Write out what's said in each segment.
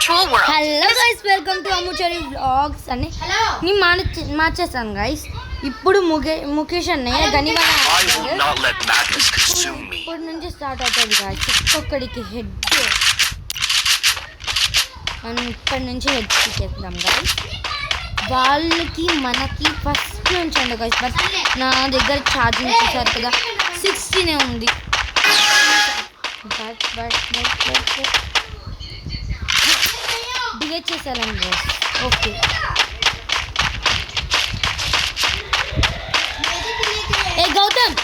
Hello guys, welcome to Ammuchari vlogs అని నేను మార్చేసాను guys. ఇప్పుడు ముఖేష్ అన్నయ్య ఇప్పటి నుంచి స్టార్ట్ అవుతుంది గైస్. ఒక్కొక్కడికి హెడ్ మనం ఇప్పటి నుంచి హెడ్ చేద్దాం గైస్. వాళ్ళకి మనకి ఫస్ట్ నుంచి అండి గైస్. బట్ నా దగ్గర ఛార్జింగ్ చూసారు కదా 60 ఉంది. డిలీట్ చేసేయాలండి గైస్. ఓకే, ఏ గౌతమ్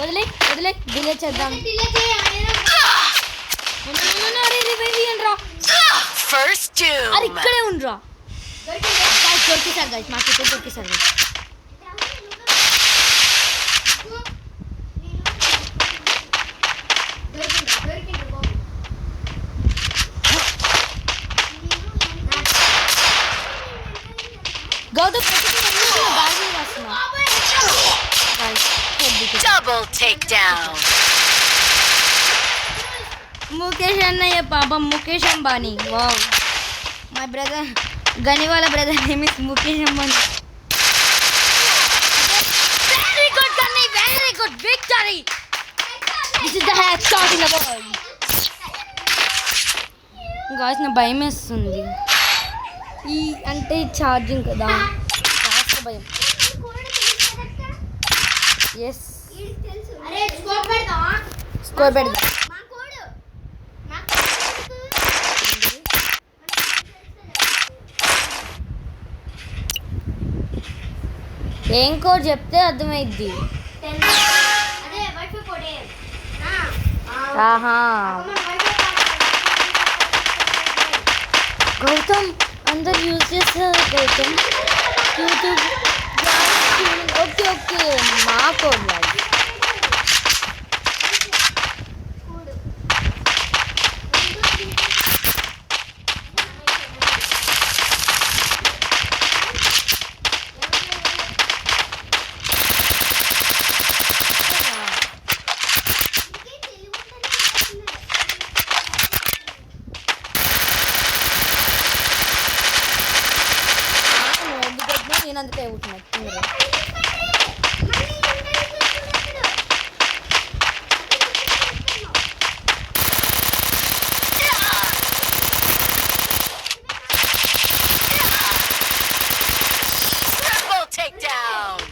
వదిలే డిలీట్ చేద్దాం. అది ఇక్కడే ఉండరా దొరికేసారు గైస్. మాకు దొరికేసారు గైస్. గౌతమ్ ముఖేష్ అన్నయ్య పాపం Mukesh Ambani. Wow, my brother గనివాల brother name is Mukesh Ambani. Very good Gani, very good victory. This is the hat shot in the world. Guys, నా భయం వేస్తుంది. ఈ అంటే ఛార్జింగ్ కదా, కాస్త భయం. ఎస్, స్కోర్ పెడదాం. ఏం కోడ్ చెప్తే అర్థమైద్ది. ఆహా, గౌతమ్ అందరు యూజ్ చేస్తారు గౌతమ్ యూట్యూబ్. ఓకే ఓకే, మా కోడ్ అందుకే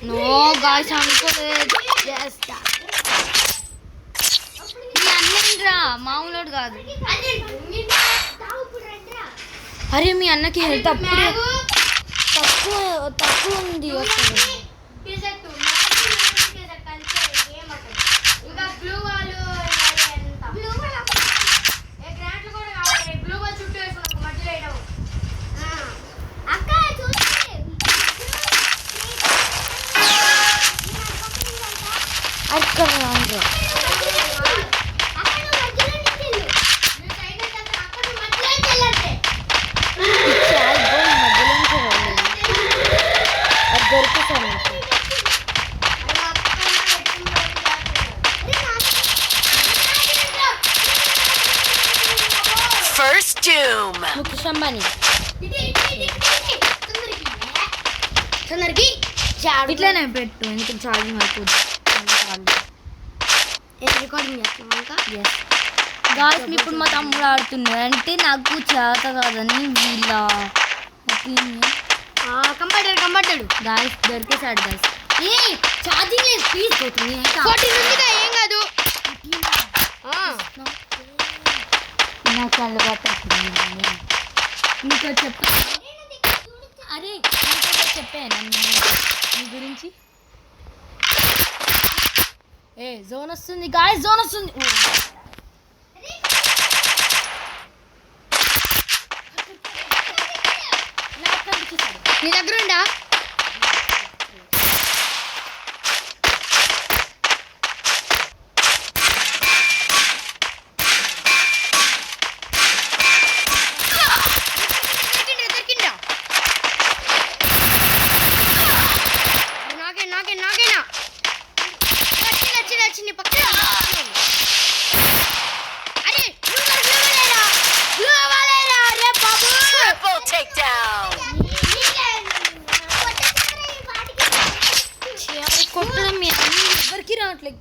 నో గాయ్స్, అనుకోలేదు. మీ అన్నరా మామూలు కాదు. అరే మీ అన్నకి హెల్త్ అప్పుడు తక్కువ ఉంది. ముఖేష్ అంబానీ ఇట్లానే పెట్టు, ఎందుకు ఛార్జింగ్ అయిపోద్ది. గాయ్స్, ఇప్పుడు మా తమ్ముడు ఆడుతున్నాడు అంటే నాకు చేత కాదని వీళ్ళ ఒపీనియన్. కంపట్టాడు గాయ్స్, దొరికేసాడు గాయ్స్. ఏ ఛార్జింగ్ లేదు, ప్లీజ్ పోతుంది. ఏం కాదు, నాకు అలవాటు అవుతుంది. నీకు చెప్పాను, అరే నీకు చెప్పాను నీ గురించి. జోన్ వస్తుంది గాయ్స్, జోన్ వస్తుంది. నీ దగ్గర ఉండా? అరే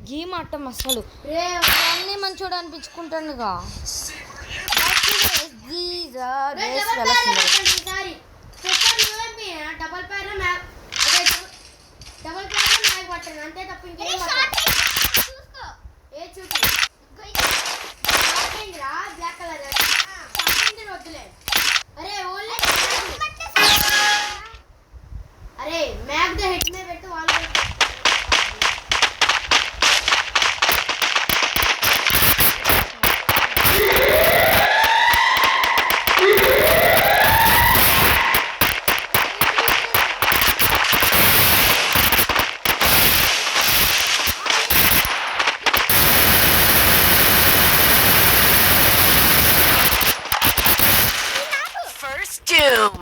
గేమ్ ఆడటం అసలు అన్నీ మంచోడు అనిపించుకుంటానుగా. అంతే తప్ప ఇంకేం బ్లాక్ కలర్ వద్దులే. అరే ఓన్లీ అరే మ్యాక్ ద హెడ్ మే పెట్టు వాళ్ళు Doom.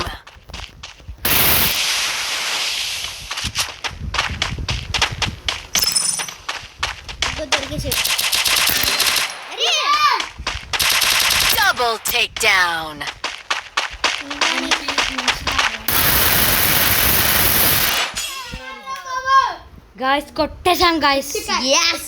Double takedown. గాయ్స్ కొట్టేసాం guys. yes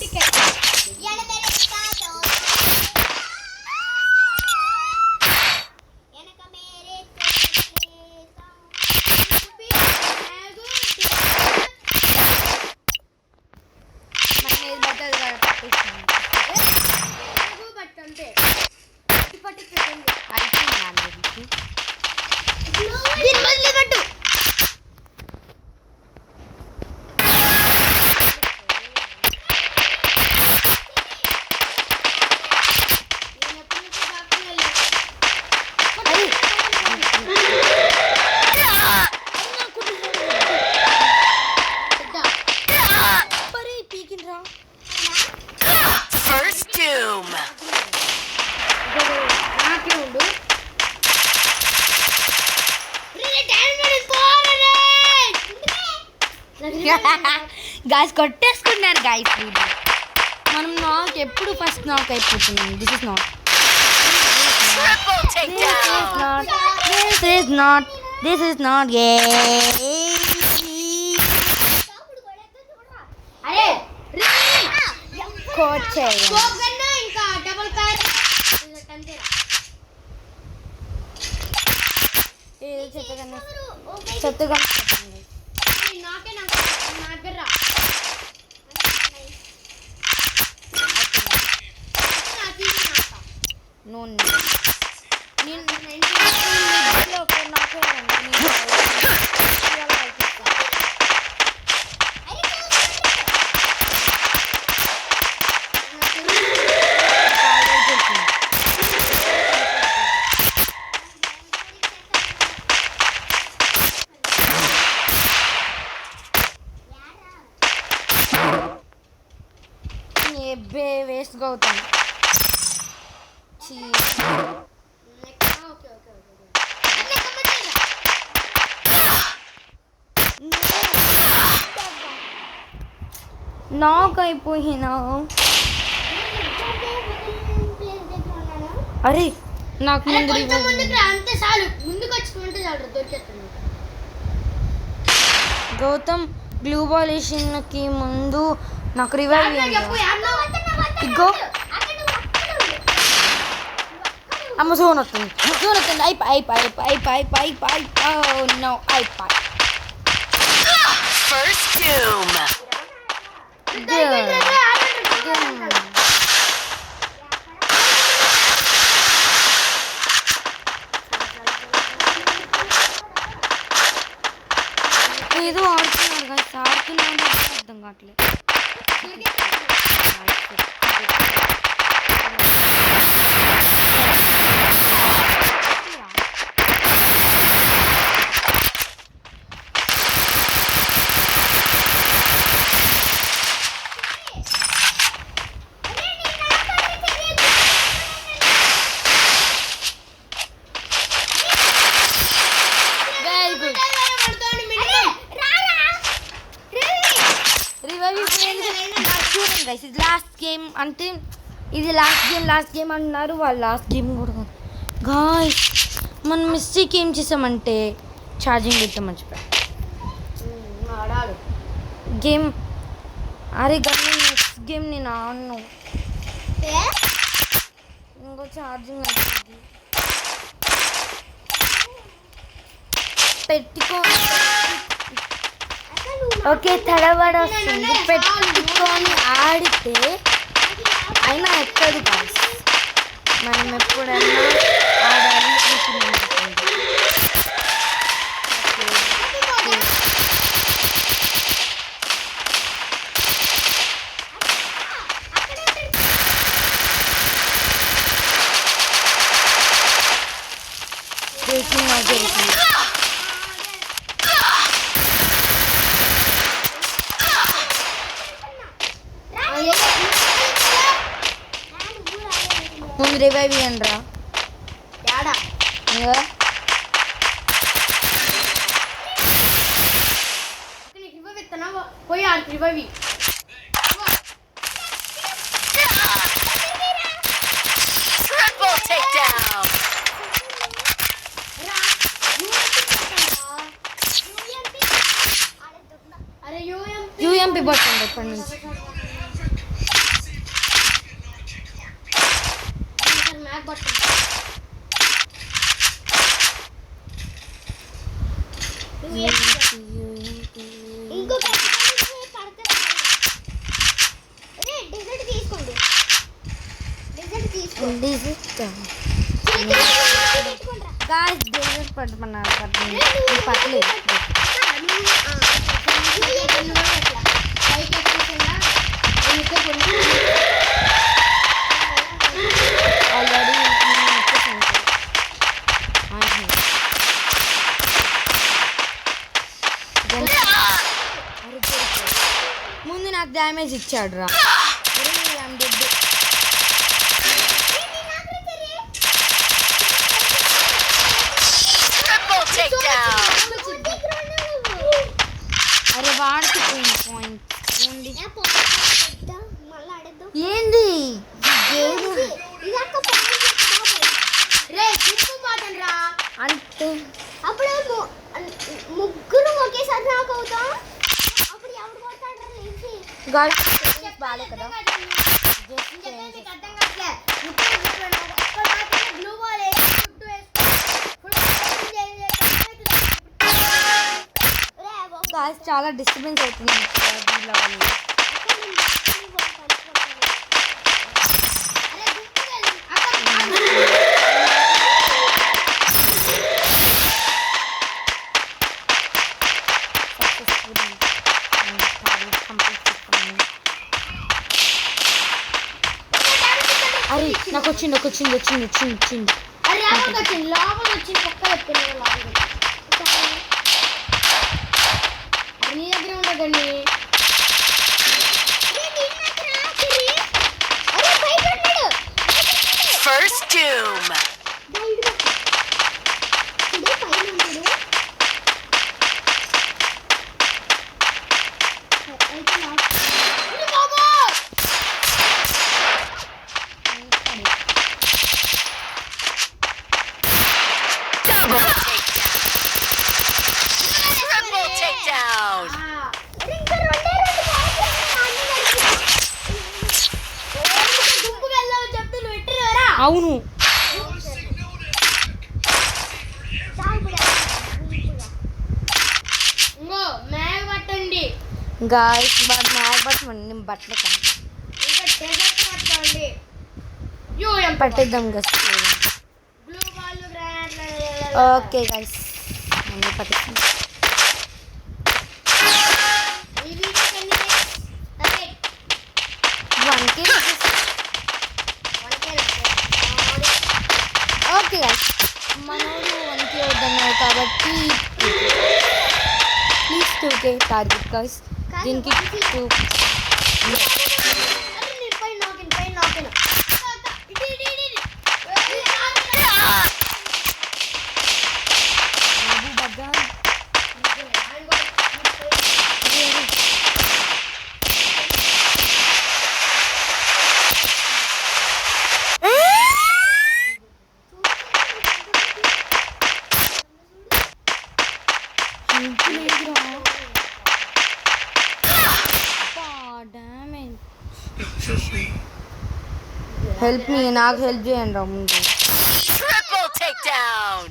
First Doom. Guys కొట్టేసుకున్నారు గాయ్స్. మనం నాక్ ఎప్పుడు ఫస్ట్ నాక్ అయిపోతున్నాం. This is not Triple takedown. This is not అరే కోచ్ చేయండి. ఇంకా డబుల్ ప్యార్ చెత్తగా నాకే నా దగ్గర వేస్ట్గా అవుతాను. నాక్ అయిపోయినా. అరే నాకు ముందు అంతే చాలు, ముందుకు వచ్చి చాలు దొరికేస్తుంది. గౌతమ్ గ్లూ బాల్ వేసినకి ముందు నాకు రివైవ్ ఇగో అమ్మ జోన్ వస్తుంది. అయిపోయి నో అయిపోయి. First Doom. ఏదో ఆడుతున్నారు కదా, ఆడుతున్నాను అర్థం కావట్లేదు. ఇది లాస్ట్ గేమ్ అంటే ఇది లాస్ట్ గేమ్ అంటున్నారు వాళ్ళు. లాస్ట్ గేమ్ కూడా గాయ్స్ మనం మిస్టేక్ ఏం చేసామంటే ఛార్జింగ్ పెడితే మర్చిపోయాం గేమ్. అరే గేమ్ నేను ఆడను. ఇంకో ఛార్జింగ్ అయిపోయింది. పెట్టుకో. ఓకే తడబడ వస్తుంది. పెట్టుకొని ఆడితే అయినా ఎక్కదు కాదు. మనం ఎప్పుడైనా ఆడాలి అనుకున్నాం. ముందు రివైవ్ ఇవ్వండి రా. పోయి ఆడికి రివైవ్. Triple takedown. యూఎంపీ పట్టండి ఇప్పటి నుంచి. డెజర్ట్ పట్టమన్నారు. పట్టలేదు. ఆల్రెడీ ముందు నాకు డ్యామేజ్ ఇచ్చాడు రా. Triple takedown. అరే వాడికి పాయింట్ ఏంది అంటే అప్పుడు ముగ్గురు ఒకేసారి నాకు అవుతాం. అప్పుడు ఎవరు కొడతాడు బాలే కదా. గాయస్ చాలా డిస్టర్బెన్స్ అవుతుంది దీనిలో వల్ల. అరే నాకు వచ్చింది. అరే లోపలికి వచ్చింది పక్క చెప్తున్నాను. నీ దగ్గర ఉండదండి. First doom. Triple takedown. అవును పట్టండి గాయస్ మ్యాగ్ పట్టండి బట్టలు పట్టేద్దాం గస్. ఓకే గైస్ అన్నీ పట్టేస్తాం. ఓకే గైస్ మనోడు 1K వద్దన్నారు కాబట్టి ప్లీజ్ 2K టార్గెట్ గైస్. దీనికి 2 హెల్ప్ మీ, నాకు హెల్ప్ చేయండి రా ముందు. Triple takedown.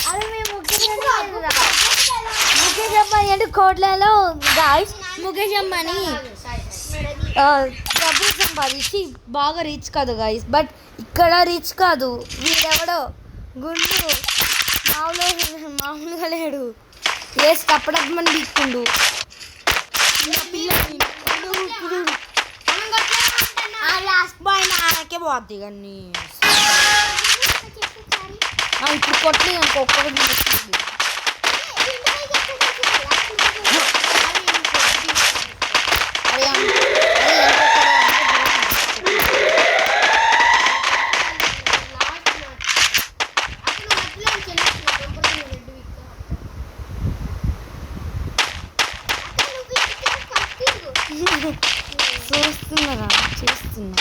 అరే మేము ముఖేష్ అంబానీ అంటే కోట్లలో గాయస్. ముఖేష్ అంబానీ డబ్బులు సంపాదించి బాగా రిచ్ కాదు గాయస్, బట్ ఇక్కడ రిచ్ కాదు. వీడెవడో గుండు మామూలుగా లేడు, వేసి తప్పడప్పమని తీసుకుండు. లాస్ట్ బాయ్ నాకే పోద్ది కానీ ఇప్పుడు కొట్టలేదు ఇంకొకటి వస్తుంది. చూస్తున్నారా చేస్తున్నా.